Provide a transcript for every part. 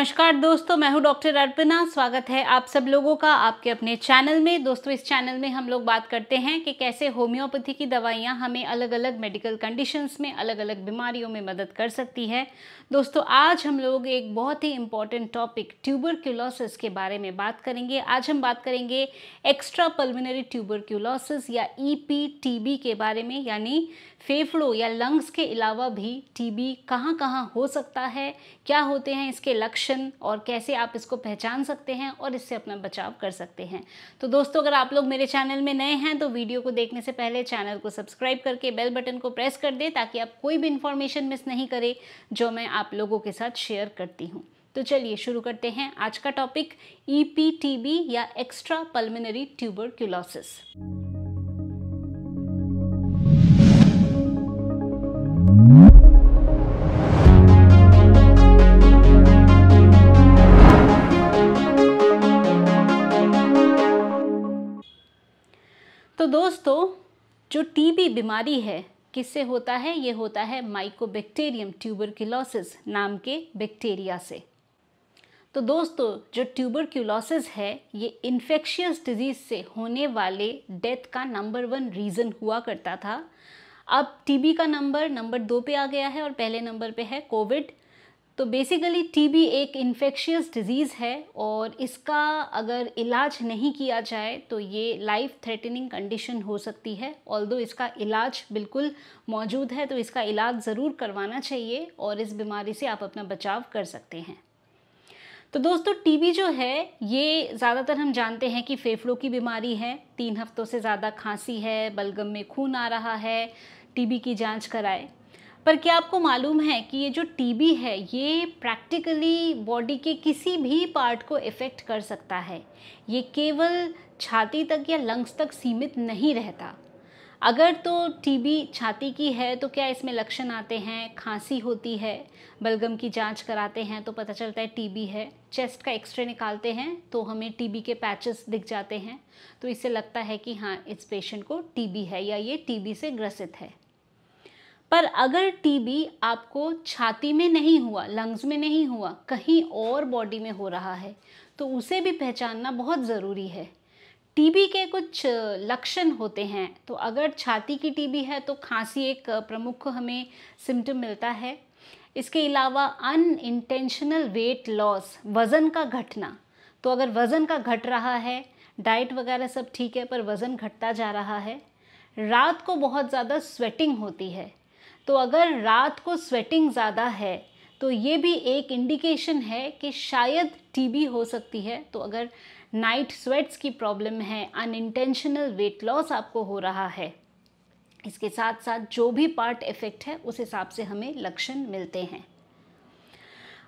नमस्कार दोस्तों, मैं हूं डॉक्टर अर्पणा। स्वागत है आप सब लोगों का आपके अपने चैनल में। दोस्तों, इस चैनल में हम लोग बात करते हैं कि कैसे होम्योपैथी की दवाइयां हमें अलग अलग मेडिकल कंडीशंस में, अलग अलग बीमारियों में मदद कर सकती है। दोस्तों, आज हम लोग एक बहुत ही इम्पॉर्टेंट टॉपिक ट्यूबरक्यूलोसिस के बारे में बात करेंगे। आज हम बात करेंगे एक्स्ट्रा पल्मोनरी ट्यूबरक्यूलोसिस या EPTB के बारे में, यानी फेफड़ों या लंग्स के अलावा भी टीबी कहाँ कहाँ हो सकता है, क्या होते हैं इसके लक्षण और कैसे आप इसको पहचान सकते हैं और इससे अपना बचाव कर सकते हैं। तो दोस्तों, अगर आप लोग मेरे चैनल में नए हैं तो वीडियो को देखने से पहले चैनल को सब्सक्राइब करके बेल बटन को प्रेस कर दें ताकि आप कोई भी इन्फॉर्मेशन मिस नहीं करें जो मैं आप लोगों के साथ शेयर करती हूँ। तो चलिए शुरू करते हैं आज का टॉपिक, EPTB या एक्स्ट्रा पल्मोनरी ट्यूबरक्यूलोसिस। तो दोस्तों, जो टीबी बीमारी है किससे होता है? ये होता है माइकोबैक्टीरियम ट्यूबरक्यूलोसिस नाम के बैक्टीरिया से। तो दोस्तों, जो ट्यूबरक्यूलोसिस है ये इन्फेक्शियस डिजीज से होने वाले डेथ का नंबर 1 रीज़न हुआ करता था। अब टीबी का नंबर 2 पे आ गया है और पहले नंबर पे है कोविड। तो बेसिकली टीबी एक इन्फेक्शियस डिज़ीज़ है और इसका अगर इलाज नहीं किया जाए तो ये लाइफ थ्रेटनिंग कंडीशन हो सकती है। ऑल्दो इसका इलाज बिल्कुल मौजूद है, तो इसका इलाज ज़रूर करवाना चाहिए और इस बीमारी से आप अपना बचाव कर सकते हैं। तो दोस्तों, टीबी जो है ये ज़्यादातर हम जानते हैं कि फेफड़ों की बीमारी है। 3 हफ्तों से ज़्यादा खांसी है, बलगम में खून आ रहा है, टीबी की जांच कराएं। पर क्या आपको मालूम है कि ये जो टीबी है ये प्रैक्टिकली बॉडी के किसी भी पार्ट को इफ़ेक्ट कर सकता है। ये केवल छाती तक या लंग्स तक सीमित नहीं रहता। अगर तो टीबी छाती की है तो क्या इसमें लक्षण आते हैं? खांसी होती है, बलगम की जांच कराते हैं तो पता चलता है टीबी है। चेस्ट का एक्सरे निकालते हैं तो हमें टीबी के पैचेस दिख जाते हैं, तो इससे लगता है कि हाँ, इस पेशेंट को टीबी है या ये टीबी से ग्रसित है। पर अगर टीबी आपको छाती में नहीं हुआ, लंग्स में नहीं हुआ, कहीं और बॉडी में हो रहा है, तो उसे भी पहचानना बहुत ज़रूरी है। टीबी के कुछ लक्षण होते हैं। तो अगर छाती की टीबी है तो खांसी एक प्रमुख हमें सिम्टम मिलता है। इसके अलावा अनइंटेंशनल वेट लॉस, वज़न का घटना। तो अगर वज़न का घट रहा है, डाइट वगैरह सब ठीक है पर वज़न घटता जा रहा है। रात को बहुत ज़्यादा स्वेटिंग होती है, तो अगर रात को स्वेटिंग ज़्यादा है तो ये भी एक इंडिकेशन है कि शायद टीबी हो सकती है। तो अगर नाइट स्वेट्स की प्रॉब्लम है, अनइंटेंशनल वेट लॉस आपको हो रहा है, इसके साथ साथ जो भी पार्ट इफेक्ट है उस हिसाब से हमें लक्षण मिलते हैं।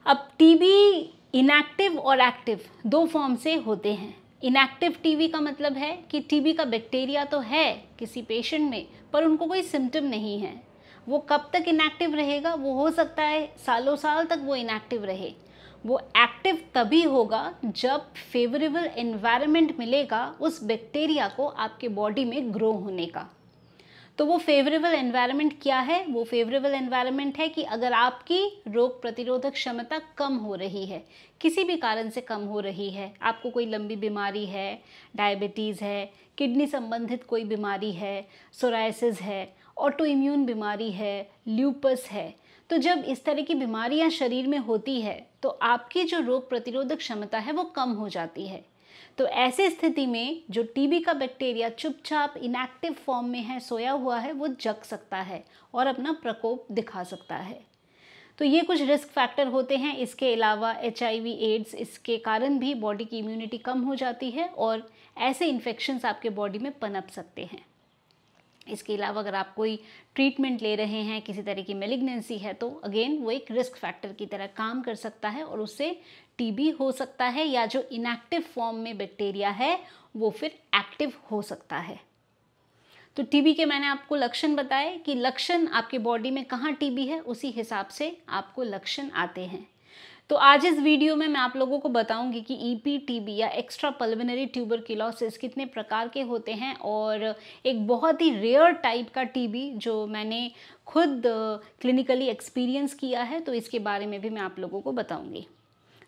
अब टीबी इनएक्टिव और एक्टिव 2 फॉर्म से होते हैं। इनएक्टिव टीबी का मतलब है कि टीबी का बैक्टीरिया तो है किसी पेशेंट में पर उनको कोई सिम्टम नहीं है। वो कब तक इनएक्टिव रहेगा? वो हो सकता है सालों साल तक वो इनएक्टिव रहे। वो एक्टिव तभी होगा जब फेवरेबल एनवायरनमेंट मिलेगा उस बैक्टीरिया को आपके बॉडी में ग्रो होने का। तो वो फेवरेबल एनवायरनमेंट क्या है? वो फेवरेबल एनवायरनमेंट है कि अगर आपकी रोग प्रतिरोधक क्षमता कम हो रही है, किसी भी कारण से कम हो रही है, आपको कोई लंबी बीमारी है, डायबिटीज़ है, किडनी संबंधित कोई बीमारी है, सोराइसिस है, ऑटो इम्यून बीमारी है, ल्यूपस है, तो जब इस तरह की बीमारियां शरीर में होती है तो आपकी जो रोग प्रतिरोधक क्षमता है वो कम हो जाती है। तो ऐसी स्थिति में जो टीबी का बैक्टीरिया चुपचाप इनएक्टिव फॉर्म में है, सोया हुआ है, वो जग सकता है और अपना प्रकोप दिखा सकता है। तो ये कुछ रिस्क फैक्टर होते हैं। इसके अलावा HIV एड्स, इसके कारण भी बॉडी की इम्यूनिटी कम हो जाती है और ऐसे इन्फेक्शंस आपके बॉडी में पनप सकते हैं। इसके अलावा अगर आप कोई ट्रीटमेंट ले रहे हैं, किसी तरह की मैलिग्नेंसी है, तो अगेन वो एक रिस्क फैक्टर की तरह काम कर सकता है और उससे टीबी हो सकता है या जो इनएक्टिव फॉर्म में बैक्टीरिया है वो फिर एक्टिव हो सकता है। तो टीबी के मैंने आपको लक्षण बताए कि लक्षण आपके बॉडी में कहाँ टीबी है उसी हिसाब से आपको लक्षण आते हैं। तो आज इस वीडियो में मैं आप लोगों को बताऊंगी कि EPTB या एक्स्ट्रा पल्मोनरी ट्यूबरक्यूलोसिस कितने प्रकार के होते हैं और एक बहुत ही रेयर टाइप का टीबी जो मैंने खुद क्लिनिकली एक्सपीरियंस किया है, तो इसके बारे में भी मैं आप लोगों को बताऊंगी।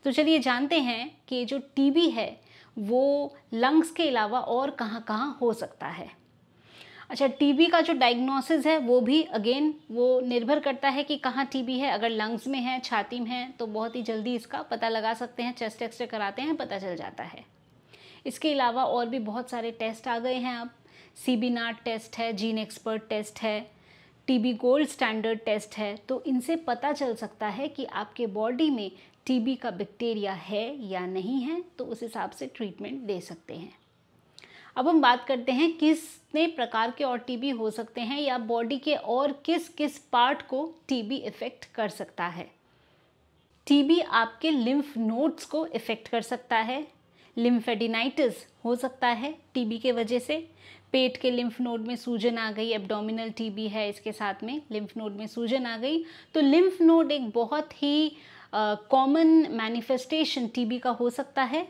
तो चलिए जानते हैं कि जो टीबी है वो लंग्स के अलावा और कहाँ कहाँ हो सकता है। अच्छा, टीबी का जो डायग्नोसिस है वो भी अगेन वो निर्भर करता है कि कहाँ टीबी है। अगर लंग्स में है, छाती में है, तो बहुत ही जल्दी इसका पता लगा सकते हैं, चेस्ट एक्सरे कराते हैं, पता चल जाता है। इसके अलावा और भी बहुत सारे टेस्ट आ गए हैं अब। CB-NAT टेस्ट है, जीन एक्सपर्ट टेस्ट है, टीबी गोल्ड स्टैंडर्ड टेस्ट है। तो इनसे पता चल सकता है कि आपके बॉडी में टीबी का बैक्टीरिया है या नहीं है, तो उस हिसाब से ट्रीटमेंट दे सकते हैं। अब हम बात करते हैं कितने प्रकार के और टीबी हो सकते हैं या बॉडी के और किस किस पार्ट को टीबी इफ़ेक्ट कर सकता है। टीबी आपके लिम्फ नोड्स को इफ़ेक्ट कर सकता है। लिम्फेडिनाइटिस हो सकता है टीबी के वजह से। पेट के लिम्फ नोड में सूजन आ गई, एब्डोमिनल टीबी है, इसके साथ में लिम्फ नोड में सूजन आ गई, तो लिम्फ नोड एक बहुत ही कॉमन मैनिफेस्टेशन टीबी का हो सकता है।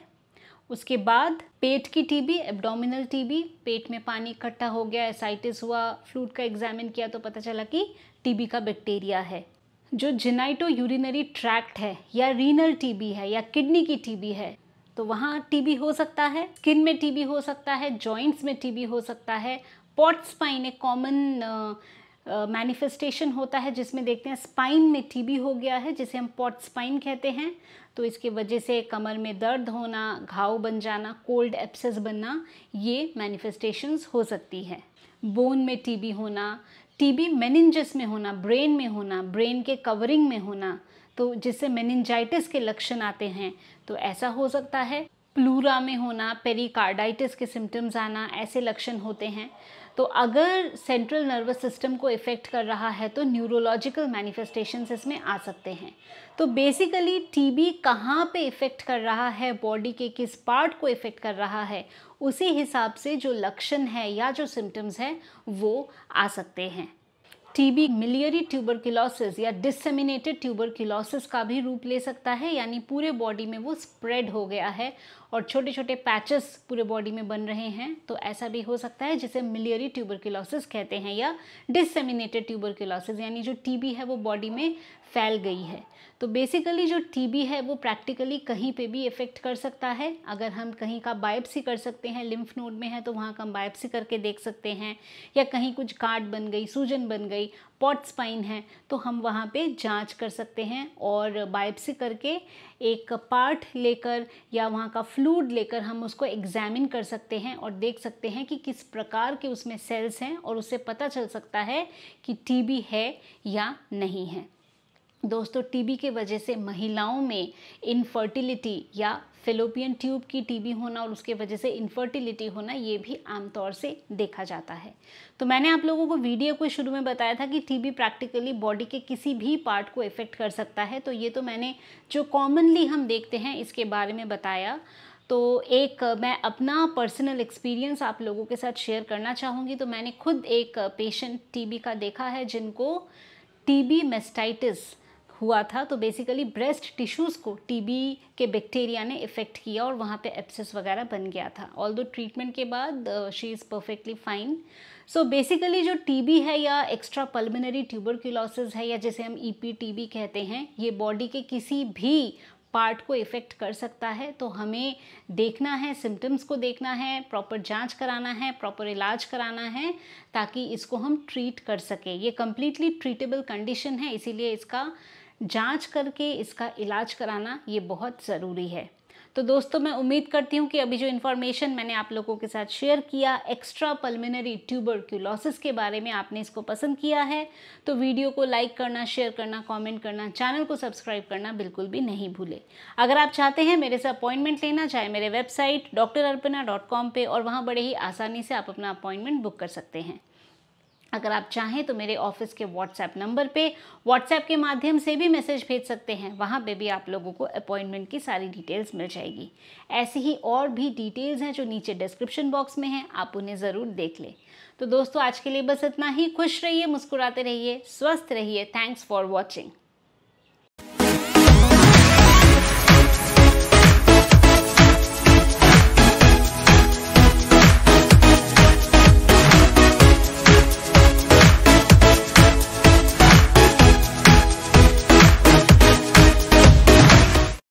उसके बाद पेट की टीबी, एब्डोमिनल टीबी, पेट में पानी इकट्ठा हो गया, एसाइटिस हुआ, फ्लूइड का एग्जामिन किया तो पता चला कि टीबी का बैक्टीरिया है। जो जेनाइटो यूरिनरी ट्रैक्ट है या रीनल टीबी है या किडनी की टीबी है, तो वहाँ टीबी हो सकता है। स्किन में टीबी हो सकता है, जॉइंट्स में टीबी हो सकता है। पॉट स्पाइन एक कॉमन मैनिफेस्टेशन होता है जिसमें देखते हैं स्पाइन में टीबी हो गया है, जिसे हम पॉट स्पाइन कहते हैं। तो इसके वजह से कमर में दर्द होना, घाव बन जाना, कोल्ड एब्सेस बनना, ये मैनिफेस्टेशंस हो सकती है। बोन में टीबी होना, टीबी मेनिंजस में होना, ब्रेन में होना, ब्रेन के कवरिंग में होना, तो जिससे मेनिंजाइटिस के लक्षण आते हैं, तो ऐसा हो सकता है। प्लूरा में होना, पेरिकार्डाइटिस के सिम्टम्स आना, ऐसे लक्षण होते हैं। तो अगर सेंट्रल नर्वस सिस्टम को इफ़ेक्ट कर रहा है तो न्यूरोलॉजिकल मैनिफेस्टेशंस इसमें आ सकते हैं। तो बेसिकली टीबी कहाँ पे इफ़ेक्ट कर रहा है, बॉडी के किस पार्ट को इफ़ेक्ट कर रहा है, उसी हिसाब से जो लक्षण है या जो सिम्टम्स हैं वो आ सकते हैं। टीबी मिलियरी ट्यूबरकुलोसिस या डिसेमिनेटेड ट्यूबरकुलोसिस का भी रूप ले सकता है, यानी पूरे बॉडी में वो स्प्रेड हो गया है और छोटे छोटे पैचेस पूरे बॉडी में बन रहे हैं। तो ऐसा भी हो सकता है जिसे मिलियरी ट्यूबरकुलोसिस कहते हैं, या डिसेमिनेटेड ट्यूबरकुलोसिस, यानी जो टीबी है वो बॉडी में फैल गई है। तो बेसिकली जो टीबी है वो प्रैक्टिकली कहीं पे भी इफ़ेक्ट कर सकता है। अगर हम कहीं का बायोप्सी कर सकते हैं, लिम्फ नोड में है तो वहाँ का हम बायोप्सी करके देख सकते हैं, या कहीं कुछ गांठ बन गई, सूजन बन गई, पॉट स्पाइन है, तो हम वहाँ पे जांच कर सकते हैं और बायोप्सी करके एक पार्ट लेकर या वहाँ का फ्लूइड लेकर हम उसको एग्जामिन कर सकते हैं और देख सकते हैं कि किस प्रकार के उसमें सेल्स हैं, और उससे पता चल सकता है कि टीबी है या नहीं है। दोस्तों, टीबी के वजह से महिलाओं में इनफर्टिलिटी या फेलोपियन ट्यूब की टीबी होना और उसके वजह से इनफर्टिलिटी होना, ये भी आमतौर से देखा जाता है। तो मैंने आप लोगों को वीडियो को शुरू में बताया था कि टीबी प्रैक्टिकली बॉडी के किसी भी पार्ट को इफ़ेक्ट कर सकता है। तो ये तो मैंने जो कॉमनली हम देखते हैं इसके बारे में बताया। तो एक मैं अपना पर्सनल एक्सपीरियंस आप लोगों के साथ शेयर करना चाहूँगी। तो मैंने खुद एक पेशेंट टीबी का देखा है जिनको टीबी मेस्टाइटिस हुआ था। तो बेसिकली ब्रेस्ट टिश्यूज़ को टीबी के बैक्टीरिया ने इफ़ेक्ट किया और वहाँ पे एब्सेस वगैरह बन गया था। ऑल्दो ट्रीटमेंट के बाद she is perfectly fine. So basically जो टीबी है या एक्स्ट्रा पल्मोनरी ट्यूबरकुलोसिस है, या जिसे हम EPTB कहते हैं, ये बॉडी के किसी भी पार्ट को इफ़ेक्ट कर सकता है। तो हमें देखना है, सिम्टम्स को देखना है, प्रॉपर जांच कराना है, प्रॉपर इलाज कराना है, ताकि इसको हम ट्रीट कर सकें। ये कम्प्लीटली ट्रीटेबल कंडीशन है, इसीलिए इसका जांच करके इसका इलाज कराना ये बहुत ज़रूरी है। तो दोस्तों, मैं उम्मीद करती हूँ कि अभी जो इन्फॉर्मेशन मैंने आप लोगों के साथ शेयर किया एक्स्ट्रा पल्मोनरी ट्यूबरकुलोसिस के बारे में, आपने इसको पसंद किया है। तो वीडियो को लाइक करना, शेयर करना, कमेंट करना, चैनल को सब्सक्राइब करना बिल्कुल भी नहीं भूले। अगर आप चाहते हैं मेरे से अपॉइंटमेंट लेना, चाहे मेरे वेबसाइट drarpana.com पे, और वहाँ बड़े ही आसानी से आप अपना अपॉइंटमेंट बुक कर सकते हैं। अगर आप चाहें तो मेरे ऑफिस के व्हाट्सएप नंबर पे व्हाट्सएप के माध्यम से भी मैसेज भेज सकते हैं, वहाँ पे भी आप लोगों को अपॉइंटमेंट की सारी डिटेल्स मिल जाएगी। ऐसी ही और भी डिटेल्स हैं जो नीचे डिस्क्रिप्शन बॉक्स में हैं, आप उन्हें ज़रूर देख लें। तो दोस्तों, आज के लिए बस इतना ही। खुश रहिए, मुस्कुराते रहिए, स्वस्थ रहिए। Thanks for watching.